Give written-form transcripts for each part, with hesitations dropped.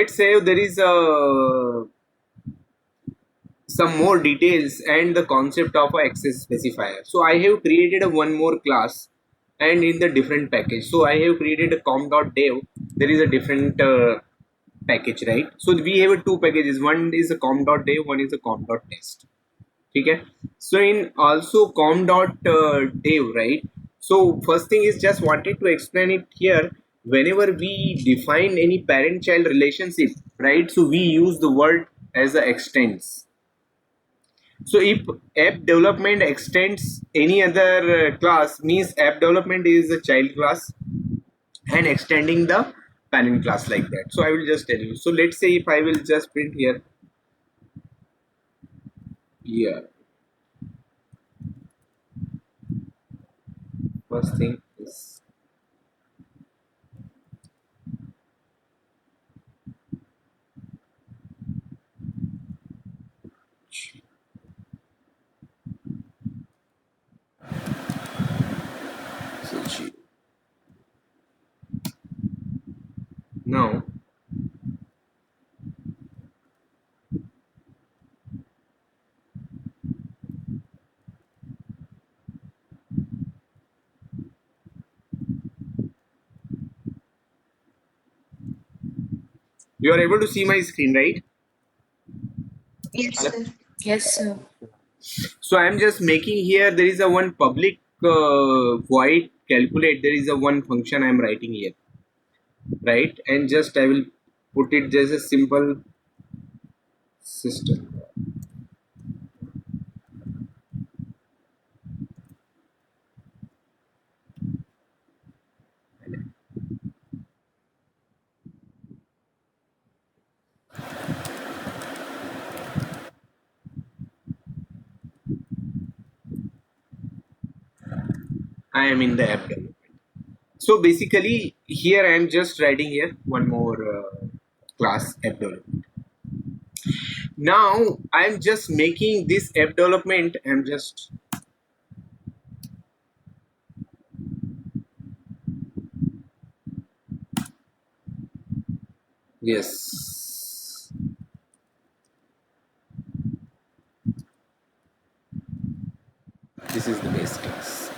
Let's say there is some more details and the concept of a access specifier. So I have created a one more class and in the different package. So I have created a com.dev. There is a different package, right? So we have two packages. One is a com.dev, one is a com.test. Okay. So in also com.dev, right? So first thing is just wanted to explain it here. Whenever we define any parent-child relationship, right? So we use the word as a extends. So if app development extends any other class, means app development is a child class and extending the parent class like that. So I will just tell you. So let's say if I will just print here, first thing is so now you are able to see my screen, right? Yes, Hello? sir. Yes, sir. So I am just making here. There is a one public void calculate. There is a one function I am writing here, right? And just I will put it just a simple system. I am in the app development. So basically, here I am just writing here one more class app development. Now I am just making this app development. I'm just yes. This is the base class.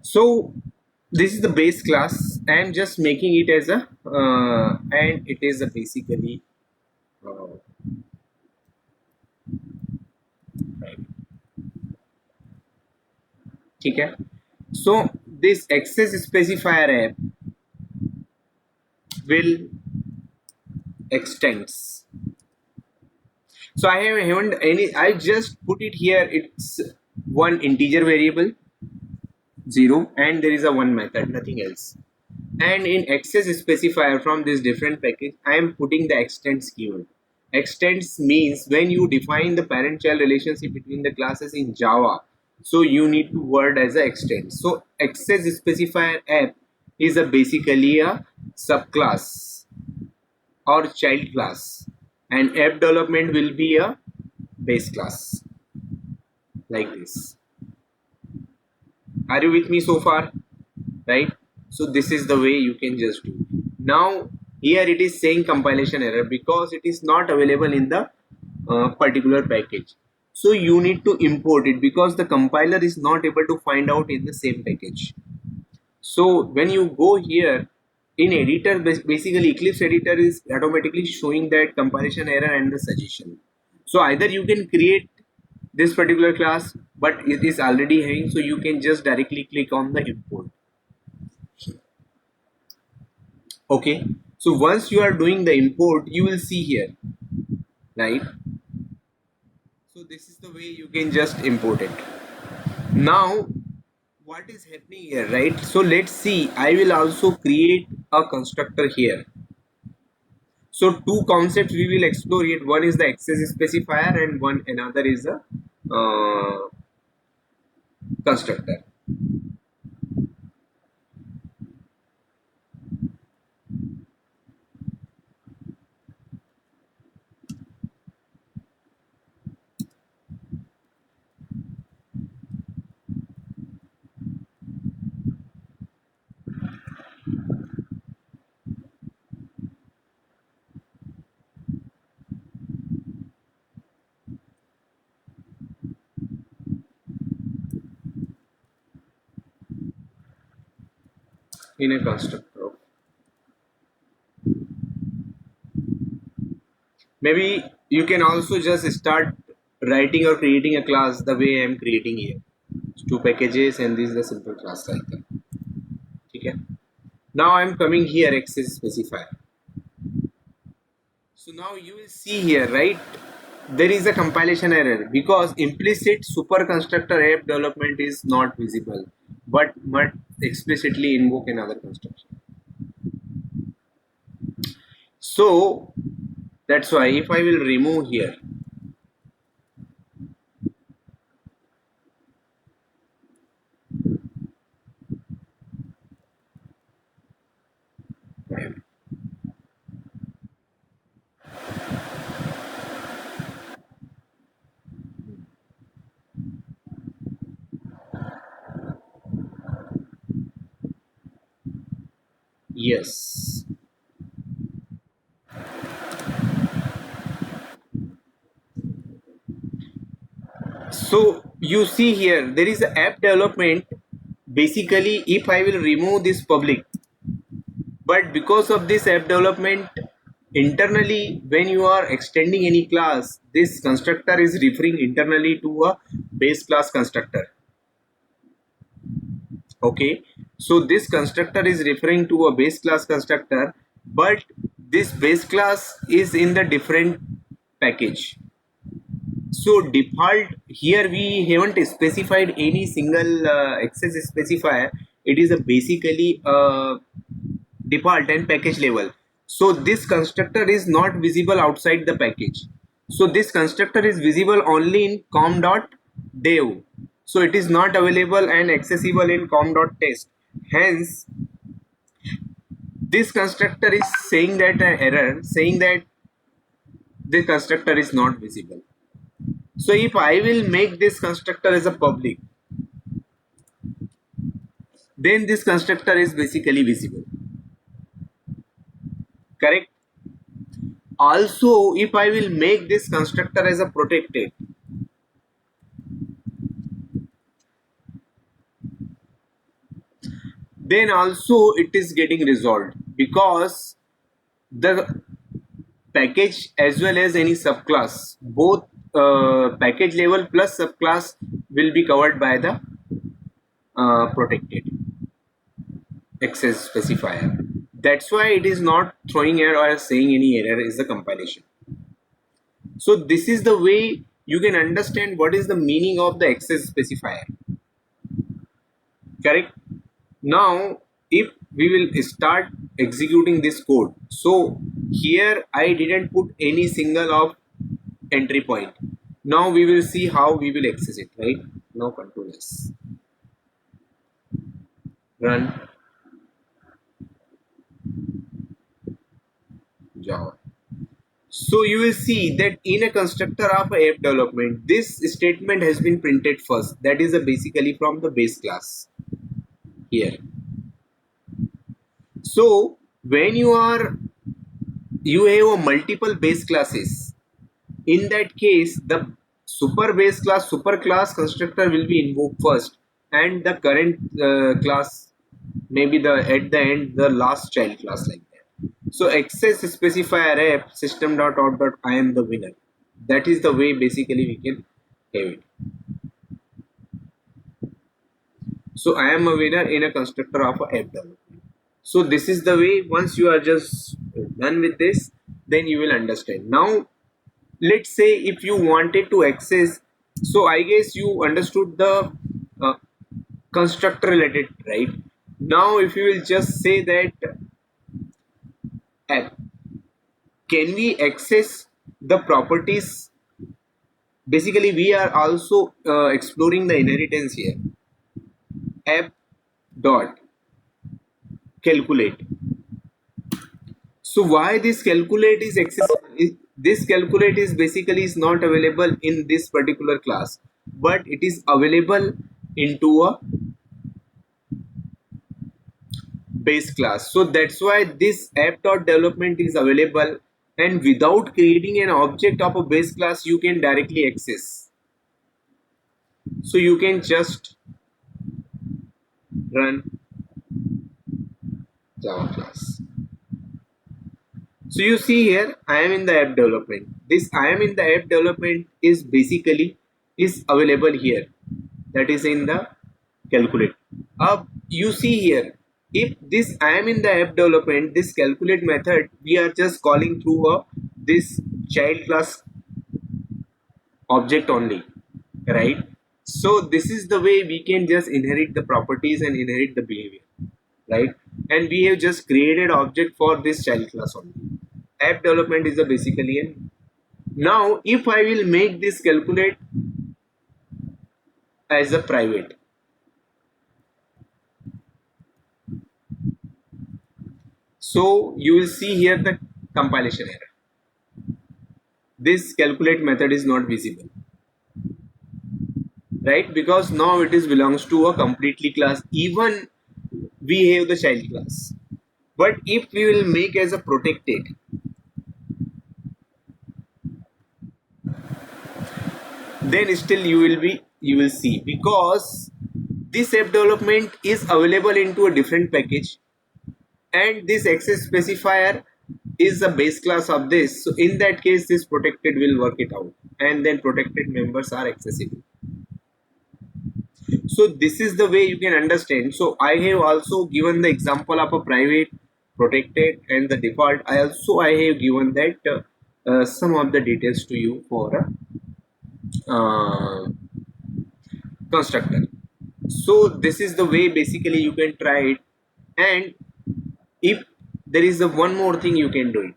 So this is the base class. I am just making it as a and it is a basically uh, okay. So this access specifier app will extends. So haven't any. I just put it here. It's one integer variable 0 and there is a one method, nothing else. And in access specifier from this different package, I am putting the extends keyword. Extends means when you define the parent-child relationship between the classes in Java, so you need to word as a extends. So access specifier app is a basically a subclass or child class, and app development will be a base class like this. Are you with me so far? Right? So this is the way you can just do. Now here it is saying compilation error because it is not available in the particular package. So you need to import it because the compiler is not able to find out in the same package. So when you go here in editor, basically Eclipse editor is automatically showing that compilation error and the suggestion. So either you can create this particular class, but it is already having, so you can just directly click on the import. Okay, so once you are doing the import, you will see here, right? So this is the way you can just import it. Now what is happening here, right? So let's see, I will also create a constructor here. So two concepts we will explore here. One is the access specifier and one another is a constructor. in a constructor. Maybe you can also just start writing or creating a class the way I am creating here. Two packages and this is the simple class like that. Okay. Now I am coming here access specifier. So now you will see here, right? There is a compilation error because implicit super constructor app development is not visible, but must explicitly invoke another construction. So that's why if I will remove here, yes. So you see here, there is a app development. Basically, if I will remove this public, but because of this app development, internally when you are extending any class, this constructor is referring internally to a base class constructor. Okay, so this constructor is referring to a base class constructor, but this base class is in the different package. So default here we haven't specified any single access specifier. It is a basically default and package level. So this constructor is not visible outside the package. So this constructor is visible only in com.dev. So it is not available and accessible in com.test. Hence, this constructor is saying that an error, saying that this constructor is not visible. So if I will make this constructor as a public, then this constructor is basically visible. Correct? Also, if I will make this constructor as a protected, then also it is getting resolved because the package as well as any subclass, both package level plus subclass will be covered by the protected access specifier. That's why it is not throwing error or saying any error is the compilation. So this is the way you can understand what is the meaning of the access specifier. Correct? Now if we will start executing this code, so here I didn't put any single of entry point. Now we will see how we will access it, right? Now control S, run Java. So you will see that in a constructor of app development, this statement has been printed first. That is basically from the base class here. So when you have a multiple base classes, in that case the super base class super class constructor will be invoked first, and the current class maybe the at the end the last child class like that. So access specifier app system dot out dot I am the winner. That is the way basically we can have it. So I am a winner in a constructor of a app development. So this is the way. Once you are just done with this, then you will understand. Now let's say if you wanted to access, so I guess you understood the uh, constructor related, right? Now if you will just say that app, can we access the properties? Basically we are also exploring the inheritance here. App dot calculate. So why this calculate is accessible? This calculate is basically is not available in this particular class, but it is available into a base class. So that's why this app.development is available, and without creating an object of a base class you can directly access. So you can just run Java class. So you see here, I am in the app development. This I am in the app development is basically is available here. That is in the calculate. You see here, if this I am in the app development, this calculate method we are just calling through a this child class object only, right? So this is the way we can just inherit the properties and inherit the behavior, right? And we have just created object for this child class only. App development is a basically an. Now if I will make this calculate as a private, so you will see here the compilation error. This calculate method is not visible, right? Because now it is belongs to a completely class, even we have the child class. But if we will make as a protected, then still you will see, because this app development is available into a different package, and this access specifier is the base class of this. So in that case, this protected will work it out, and then protected members are accessible. So this is the way you can understand. So I have also given the example of a private, protected, and the default. I have given that some of the details to you for a constructor. So this is the way basically you can try it. And if there is a one more thing you can do it,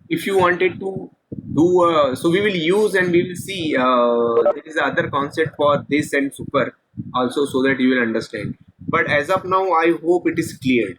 if you wanted to do so we will use and we will see there is other concept for this and super also, so that you will understand. But as of now I hope it is cleared.